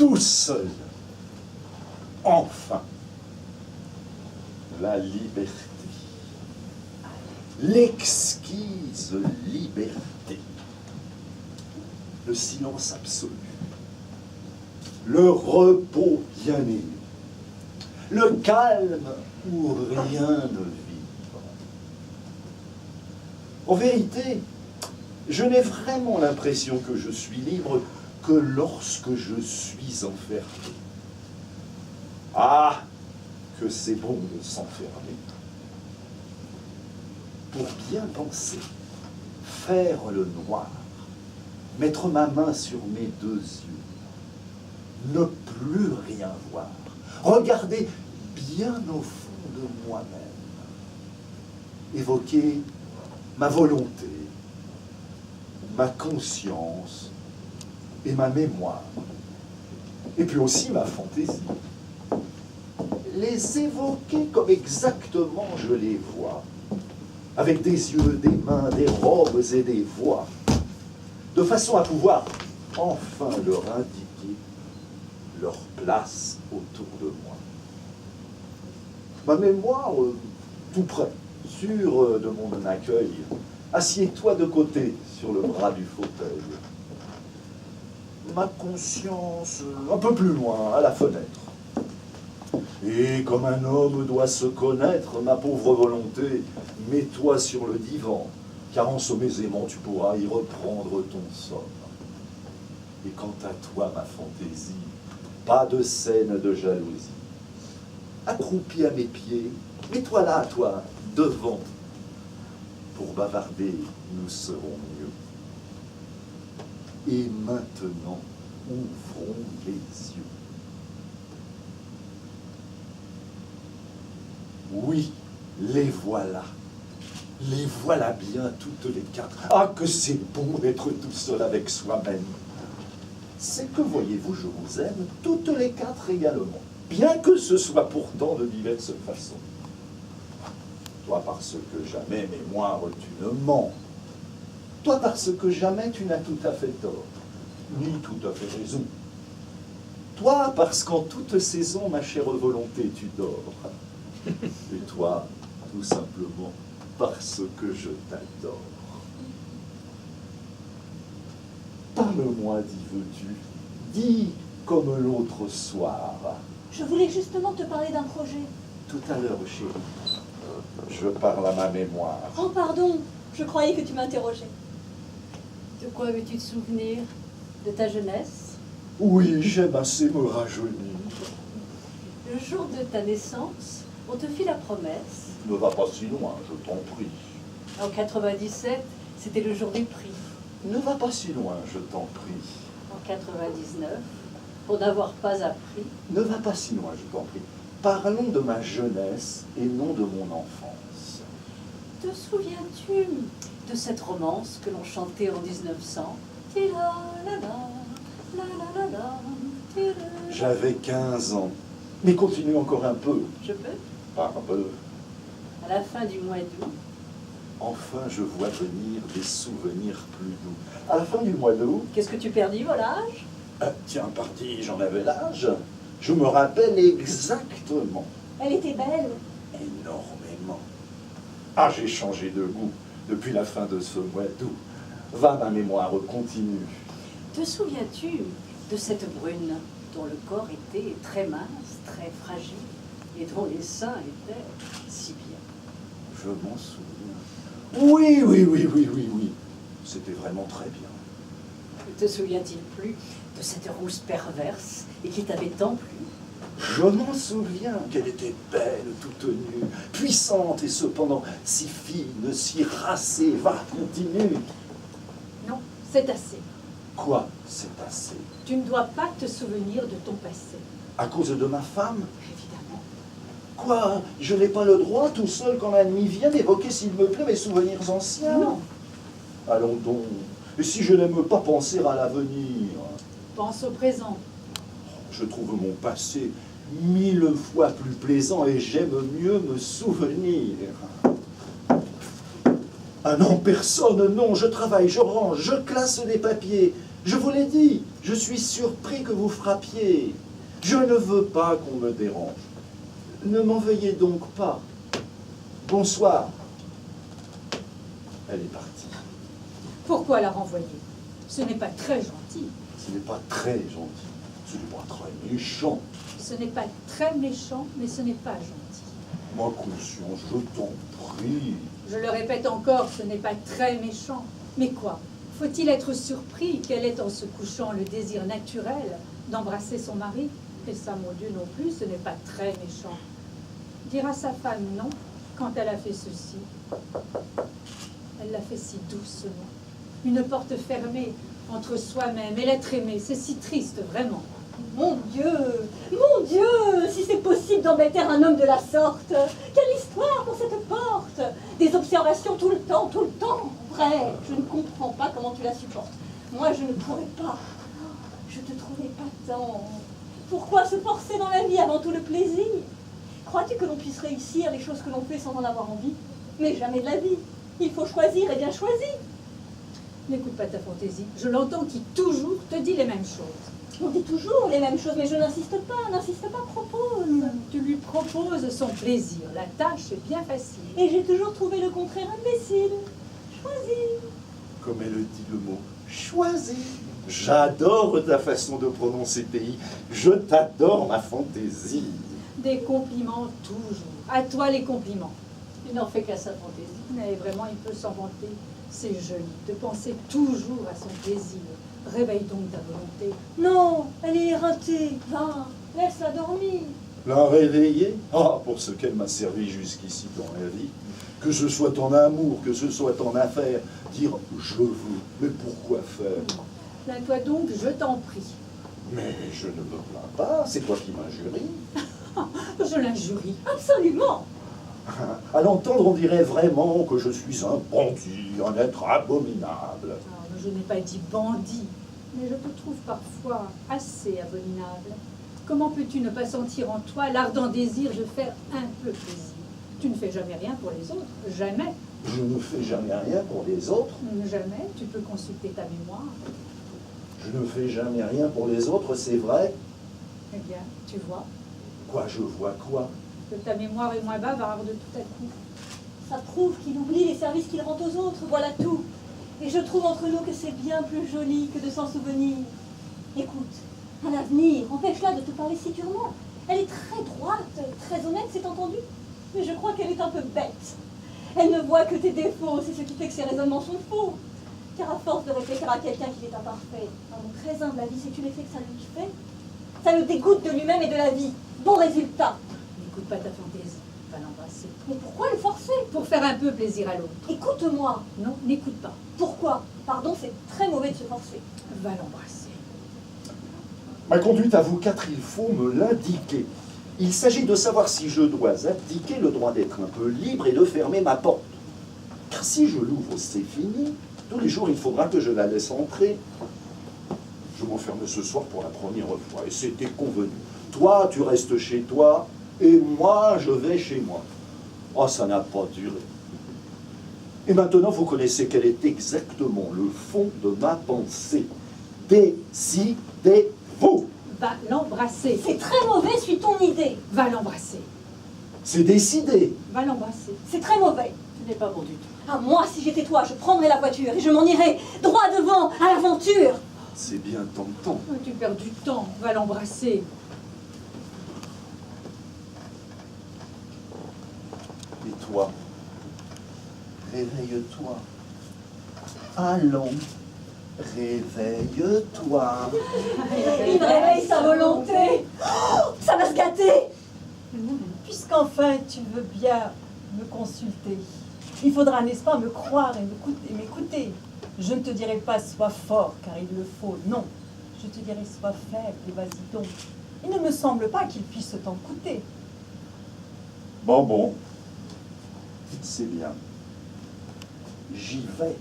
tout seul. Enfin, la liberté. L'exquise liberté. Le silence absolu. Le repos bien aimé. Le calme où rien ne vibre. En vérité, je n'ai vraiment l'impression que je suis libre que lorsque je suis enfermé. Ah, que c'est bon de s'enfermer. Pour bien penser, faire le noir, mettre ma main sur mes deux yeux, ne plus rien voir, regarder bien au fond de moi-même, évoquer ma volonté, ma conscience et ma mémoire, et puis aussi ma fantaisie. Les évoquer comme exactement je les vois, avec des yeux, des mains, des robes et des voix, de façon à pouvoir enfin leur indiquer leur place autour de moi. Ma mémoire, tout près, sûr de mon accueil, assieds-toi de côté sur le bras du fauteuil. Ma conscience, un peu plus loin, à la fenêtre. Et comme un homme doit se connaître, ma pauvre volonté, mets-toi sur le divan, car en sommes aimants tu pourras y reprendre ton somme. Et quant à toi, ma fantaisie, pas de scène de jalousie. Accroupi à mes pieds, mets-toi là, toi, devant. Pour bavarder, nous serons mieux. Et maintenant, ouvrons les yeux. Oui, les voilà. Les voilà bien toutes les quatre. Ah, que c'est bon d'être tout seul avec soi-même. C'est que, voyez-vous, je vous aime toutes les quatre également, bien que ce soit pourtant de diverses façons. Toi parce que jamais, mémoire, tu ne mens. Toi parce que jamais tu n'as tout à fait tort, ni tout à fait raison. Toi parce qu'en toute saison, ma chère volonté, tu dors. Et toi, tout simplement, parce que je t'adore. Parle-moi, d'y veux-tu, dis comme l'autre soir. Je voulais justement te parler d'un projet. Tout à l'heure, chérie, je parle à ma mémoire. Oh, pardon, je croyais que tu m'interrogeais. De quoi veux-tu te souvenir? De ta jeunesse? Oui, j'aime assez me rajeunir. Le jour de ta naissance, on te fit la promesse. Ne va pas si loin, je t'en prie. En 97, c'était le jour des prix. Ne va pas si loin, je t'en prie. En 99, pour n'avoir pas appris. Ne va pas si loin, je t'en prie. Parlons de ma jeunesse et non de mon enfance. Te souviens-tu de cette romance que l'on chantait en 1900? J'avais 15 ans. Mais continue encore un peu. Je peux? Pas un peu. À la fin du mois d'août. Enfin, je vois venir des souvenirs plus doux. À la fin du mois d'août... Qu'est-ce que tu perdis, volage? Tiens, parti, j'en avais l'âge. Je me rappelle exactement. Elle était belle. Énormément. Ah, j'ai changé de goût depuis la fin de ce mois d'août. Va, ma mémoire, continue. Te souviens-tu de cette brune dont le corps était très mince, très fragile, et dont les seins étaient si bien? Je m'en souviens. Oui, oui, oui, oui, oui, oui. C'était vraiment très bien. Ne te souvient-il plus de cette rousse perverse et qui t'avait tant plu? Je m'en souviens qu'elle était belle, toute nue, puissante et cependant si fine, si racée. Va, continue. Non, c'est assez. Quoi, c'est assez? Tu ne dois pas te souvenir de ton passé. À cause de ma femme? Évidemment. Quoi? Je n'ai pas le droit, tout seul, quand la nuit vient, d'évoquer, s'il me plaît, mes souvenirs anciens? Non. Allons donc. Et si je n'aime pas penser à l'avenir? Pense au présent. Je trouve mon passé 1000 fois plus plaisant et j'aime mieux me souvenir. Ah non, personne, non, je travaille, je range, je classe des papiers. Je vous l'ai dit, Je suis surpris que vous frappiez. Je ne veux pas qu'on me dérange. Ne m'en veuillez donc pas. Bonsoir. Elle est partie. Pourquoi la renvoyer? Ce n'est pas très gentil. Ce n'est pas très gentil. Ce n'est pas très méchant. Ce n'est pas très méchant, mais ce n'est pas gentil. Ma conscience, je t'en prie. Je le répète encore, ce n'est pas très méchant. Mais quoi? Faut-il être surpris qu'elle ait en se couchant le désir naturel d'embrasser son mari? Et ça, mon Dieu, non plus, ce n'est pas très méchant. Dire à sa femme non quand elle a fait ceci, elle l'a fait si doucement. Une porte fermée entre soi-même et l'être aimé, c'est si triste, vraiment. Mon Dieu, si c'est possible d'embêter un homme de la sorte. Quelle histoire pour cette porte. Des observations tout le temps. Vrai, je ne comprends pas comment tu la supportes. Moi, je ne pourrais pas. Je te trouvais pas tendre. Pourquoi se forcer dans la vie avant tout le plaisir? Crois-tu que l'on puisse réussir les choses que l'on fait sans en avoir envie? Mais jamais de la vie. Il faut choisir et bien choisi. N'écoute pas ta fantaisie. Je l'entends qui toujours te dit les mêmes choses. On dit toujours les mêmes choses, mais je n'insiste pas, propose. Tu lui proposes son plaisir. La tâche est bien facile. Et j'ai toujours trouvé le contraire imbécile. Choisis. Comme elle dit le mot, choisis. J'adore ta façon de prononcer pays. Je t'adore, ma fantaisie. Des compliments toujours. À toi les compliments. Il n'en fait qu'à sa fantaisie. Mais vraiment, il peut s'en vanter. C'est joli de penser toujours à son plaisir. Réveille donc ta volonté. Non, elle est éreintée. Va, laisse-la dormir. La réveiller? Ah, pour ce qu'elle m'a servi jusqu'ici dans la vie. Que ce soit en amour, que ce soit en affaires. Dire je veux, mais pourquoi faire? Plains-toi donc, je t'en prie. Mais je ne me plains pas, c'est toi qui m'injuries. Je l'injurie. Absolument. À l'entendre, on dirait vraiment que je suis un bandit, un être abominable. Alors, je n'ai pas dit bandit, mais je te trouve parfois assez abominable. Comment peux-tu ne pas sentir en toi l'ardent désir de faire un peu plaisir? Tu ne fais jamais rien pour les autres, jamais. Je ne fais jamais rien pour les autres. Jamais, tu peux consulter ta mémoire. Je ne fais jamais rien pour les autres, c'est vrai. Eh bien, tu vois Quoi, je vois quoi? que ta mémoire est moins bavarde tout à coup. Ça prouve qu'il oublie les services qu'il rend aux autres, voilà tout. Et je trouve entre nous que c'est bien plus joli que de s'en souvenir. Écoute, à l'avenir, empêche-la de te parler si durement. Elle est très droite, très honnête, c'est entendu. Mais je crois qu'elle est un peu bête. Elle ne voit que tes défauts, c'est ce qui fait que ses raisonnements sont faux. Car à force de répéter à quelqu'un qu'il est imparfait, un mon très humble avis, sais-tu l'effet que ça lui fait? Ça le dégoûte de lui-même et de la vie. Bon résultat. N'écoute pas ta fantaisie, va l'embrasser. Mais pourquoi le forcer? Pour faire un peu plaisir à l'autre. Écoute-moi. Non, n'écoute pas. Pourquoi? Pardon, c'est très mauvais de se forcer. Va l'embrasser. Ma conduite à vous quatre, il faut me l'indiquer. Il s'agit de savoir si je dois abdiquer le droit d'être un peu libre et de fermer ma porte. Car si je l'ouvre, c'est fini. Tous les jours, il faudra que je la laisse entrer. Je m'enferme ce soir pour la première fois, et c'était convenu. Toi, tu restes chez toi, et moi, je vais chez moi. Oh, ça n'a pas duré. Et maintenant, vous connaissez quel est exactement le fond de ma pensée. Décidez-vous. Va l'embrasser. C'est très mauvais, suis ton idée. Va l'embrasser. C'est décidé. Va l'embrasser. C'est très mauvais. Ce n'est pas bon du tout. Ah, moi, si j'étais toi, je prendrais la voiture et je m'en irais droit devant, à l'aventure. C'est bien tentant. Oh, tu perds du temps. Va l'embrasser. Et toi, réveille-toi. Allons, réveille-toi. Il me réveille sa volonté. Oh, ça va se gâter. Puisqu'enfin tu veux bien me consulter, il faudra, n'est-ce pas, me croire et m'écouter. Je ne te dirai pas sois fort, car il le faut, non. Je te dirai sois faible et vas-y donc. Il ne me semble pas qu'il puisse t'en coûter. Bon, c'est bien. J'y vais.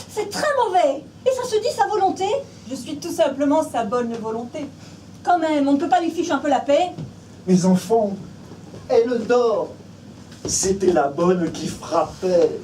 C'est très mauvais. Et ça se dit sa volonté. Je suis tout simplement sa bonne volonté. Quand même, on ne peut pas lui ficher un peu la paix. Mes enfants, elle dort. C'était la bonne qui frappait.